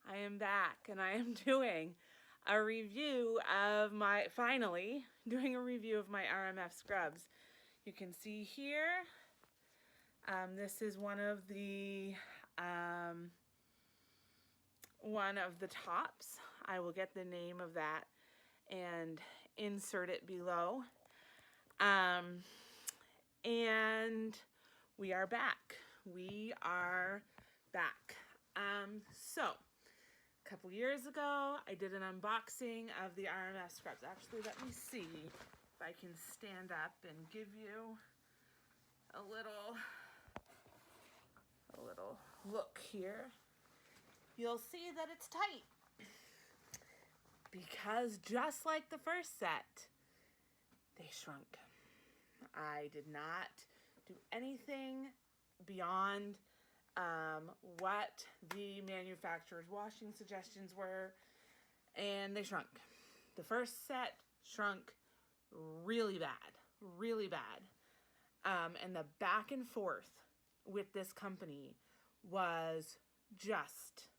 I am back and I am doing a review of my, finally, doing a review of my RMF scrubs. You can see here, this is one of the tops. I will get the name of that and insert it below. And we are back. We are back. So a couple years ago, I did an unboxing of the RMF scrubs. Actually, let me see if I can stand up and give you a little look here. You'll see that it's tight because just like the first set, they shrunk. I did not do anything beyond what the manufacturer's washing suggestions were, and they shrunk. The first set shrunk really bad, really bad. And the back and forth with this company was just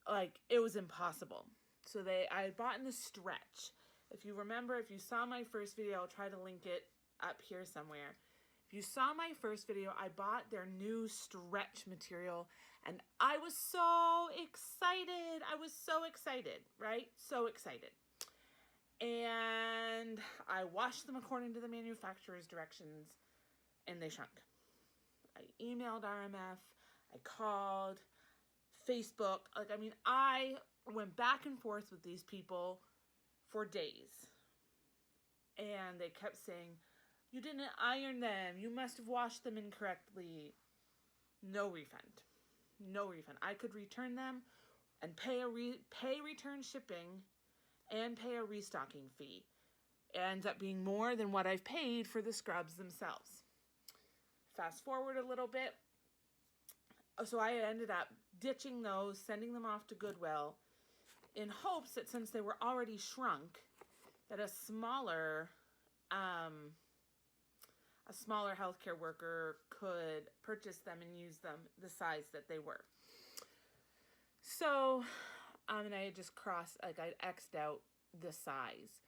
like, it was impossible. So I had bought in the stretch. If you remember, if you saw my first video, I'll try to link it up here somewhere. If you saw my first video, I bought their new stretch material and I was so excited. I was so excited, right? So excited. And I washed them according to the manufacturer's directions and they shrunk. I emailed RMF, I called, Facebook. I went back and forth with these people for days. And they kept saying, you didn't iron them. You must have washed them incorrectly. No refund. No refund. I could return them and pay return shipping and pay a restocking fee. It ends up being more than what I've paid for the scrubs themselves. Fast forward a little bit. So I ended up ditching those, sending them off to Goodwill in hopes that since they were already shrunk, that a smaller healthcare worker could purchase them and use them the size that they were. So, and I had just I X'd out the size,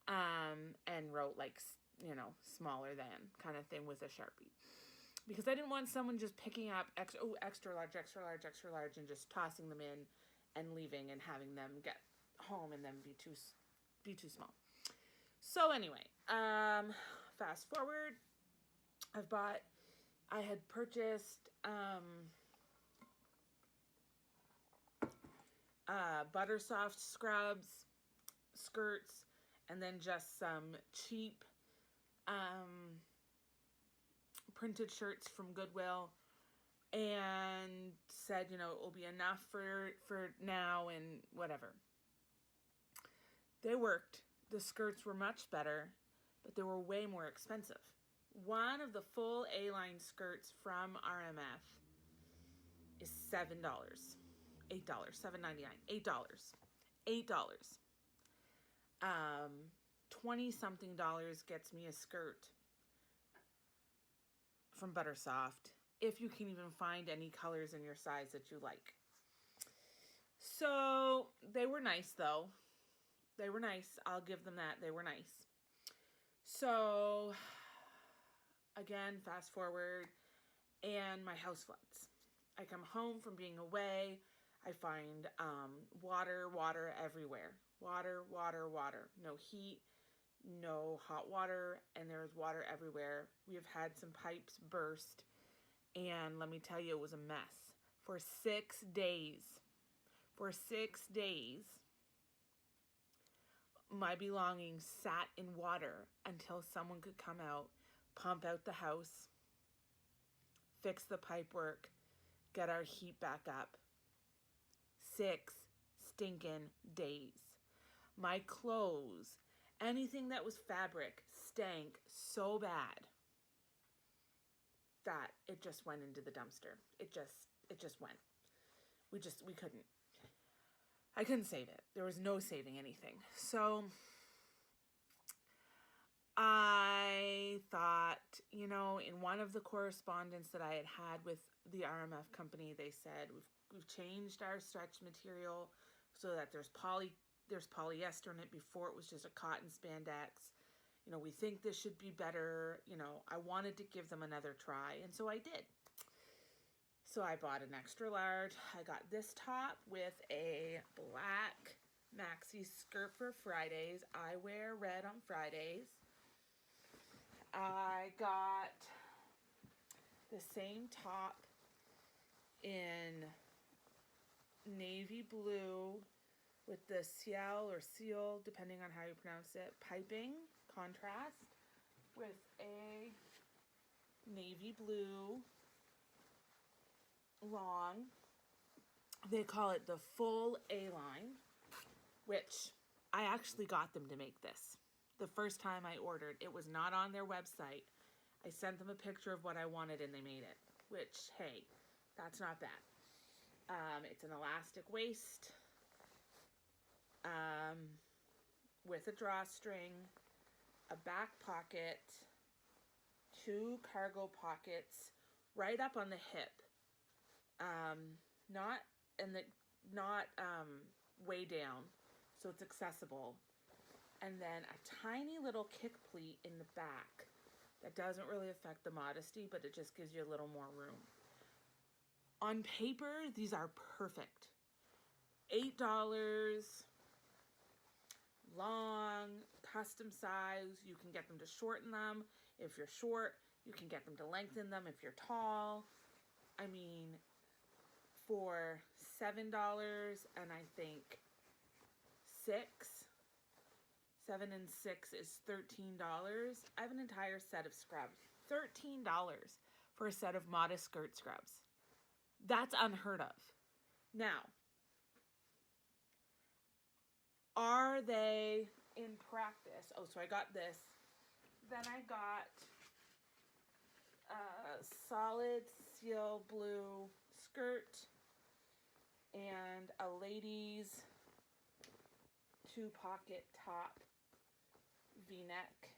and wrote smaller than kind of thing with a Sharpie. Because I didn't want someone just picking up extra large, and just tossing them in and leaving and having them get home and then be too small. So anyway, fast forward, I had purchased Buttersoft scrubs, skirts, and then just some cheap printed shirts from Goodwill, and said, it will be enough for now and whatever. They worked. The skirts were much better, but they were way more expensive. One of the full A-line skirts from RMF is $7. $8, $7.99, $8. $20-something gets me a skirt from Buttersoft, if you can even find any colors in your size that you like. So they were nice though. They were nice. I'll give them that. They were nice. So again, fast forward, and my house floods. I come home from being away. I find water everywhere. Water. No heat, no hot water, and there's water everywhere. We have had some pipes burst, and let me tell you, it was a mess. For 6 days, my belongings sat in water until someone could come out, pump out the house, fix the pipework, get our heat back up. 6 stinking days. My clothes, anything that was fabric, stank so bad that it just went into the dumpster. It just went. We couldn't. I couldn't save it. There was no saving anything. So I thought, in one of the correspondence that I had with the RMF company, they said, we've changed our stretch material so that there's polyester in it. Before it was just a cotton spandex. You know, we think this should be better. You know, I wanted to give them another try, and so I did. So I bought an extra large. I got this top with a black maxi skirt for Fridays. I wear red on Fridays. I got the same top in navy blue with the ciel or seal, depending on how you pronounce it, piping contrast with a navy blue long. They call it the full A-line, which I actually got them to make this. The first time I ordered, it was not on their website. I sent them a picture of what I wanted and they made it, which, hey, that's not bad. It's an elastic waist with a drawstring, a back pocket, 2 cargo pockets right up on the hip. Not way down, so it's accessible. And then a tiny little kick pleat in the back that doesn't really affect the modesty, but it just gives you a little more room. On paper, these are perfect. $8, long, custom size. You can get them to shorten them. If you're short, you can get them to lengthen them if you're tall. I mean, for $7 and I think 7 and 6 is $13. I have an entire set of scrubs. $13 for a set of modest skirt scrubs. That's unheard of. Now, are they in practice? Oh, so I got this. Then I got a solid seal blue skirt and a ladies 2-pocket top V-neck.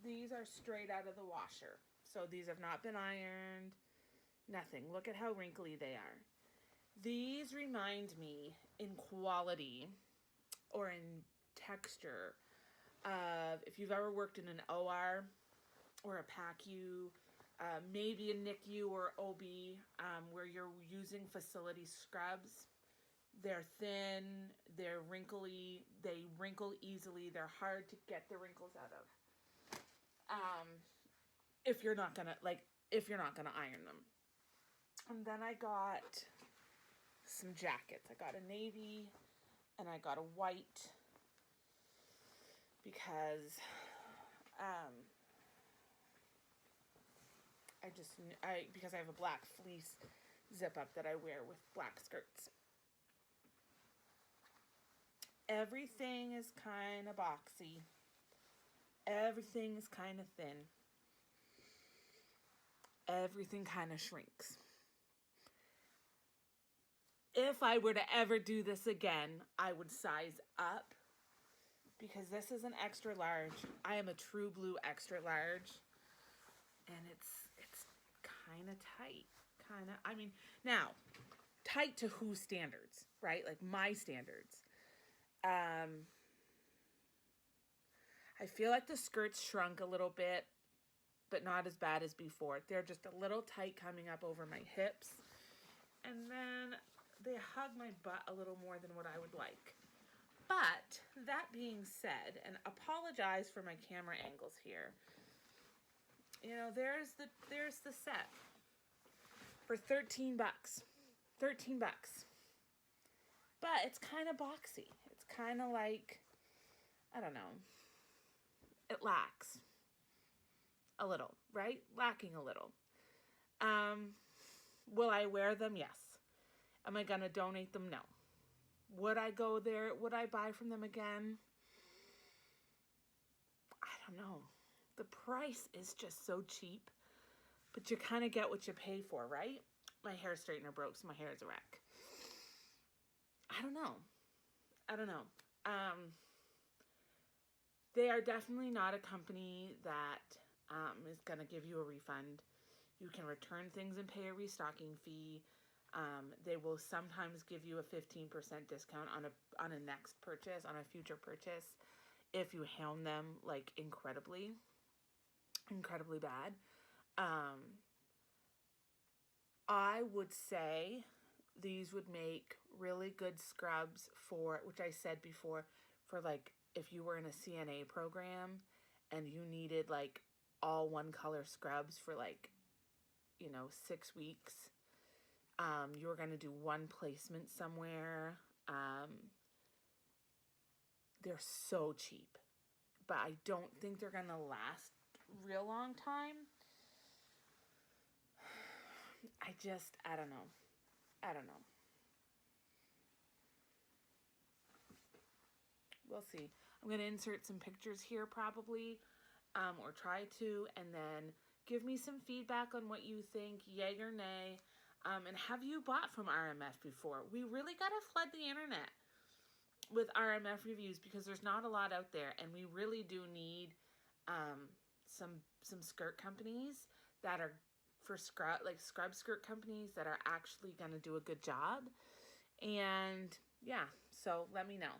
These are straight out of the washer. So these have not been ironed. Nothing. Look at how wrinkly they are. These remind me in quality or in texture of if you've ever worked in an OR or a PACU, maybe a NICU or OB, where you're using facility scrubs. They're thin, they're wrinkly, they wrinkle easily, they're hard to get the wrinkles out of. If you're not gonna iron them. And then I got some jackets. I got a navy and I got a white because because I have a black fleece zip up that I wear with black skirts. Everything is kind of boxy. Everything is kind of thin. Everything kind of shrinks. If I were to ever do this again, I would size up because this is an extra large. I am a true blue extra large, and it's kind of tight. Now, tight to whose standards, right? Like my standards. I feel like the skirts shrunk a little bit, but not as bad as before. They're just a little tight coming up over my hips. And then they hug my butt a little more than what I would like. But that being said, and apologize for my camera angles here. You know, there's the set for $13. $13. But it's kind of boxy. It's kind of like, I don't know. It lacks a little, right? Lacking a little. Will I wear them? Yes. Am I going to donate them? No. Would I go there? Would I buy from them again? I don't know. The price is just so cheap, but you kind of get what you pay for, right? My hair straightener broke, so my hair is a wreck. I don't know. They are definitely not a company that is going to give you a refund. You can return things and pay a restocking fee. They will sometimes give you a 15% discount on a next purchase, on a future purchase, if you hound them like incredibly bad. I would say these would make really good scrubs for, which I said before, for like if you were in a CNA program and you needed like all one color scrubs for like, 6 weeks. You were going to do one placement somewhere. They're so cheap, but I don't think they're going to last real long time. I don't know. We'll see. I'm going to insert some pictures here probably, or try to, and then give me some feedback on what you think, yay or nay. And have you bought from RMF before? We really got to flood the internet with RMF reviews because there's not a lot out there, and we really do need some skirt companies that are for scrub skirt companies that are actually going to do a good job. And yeah, so let me know.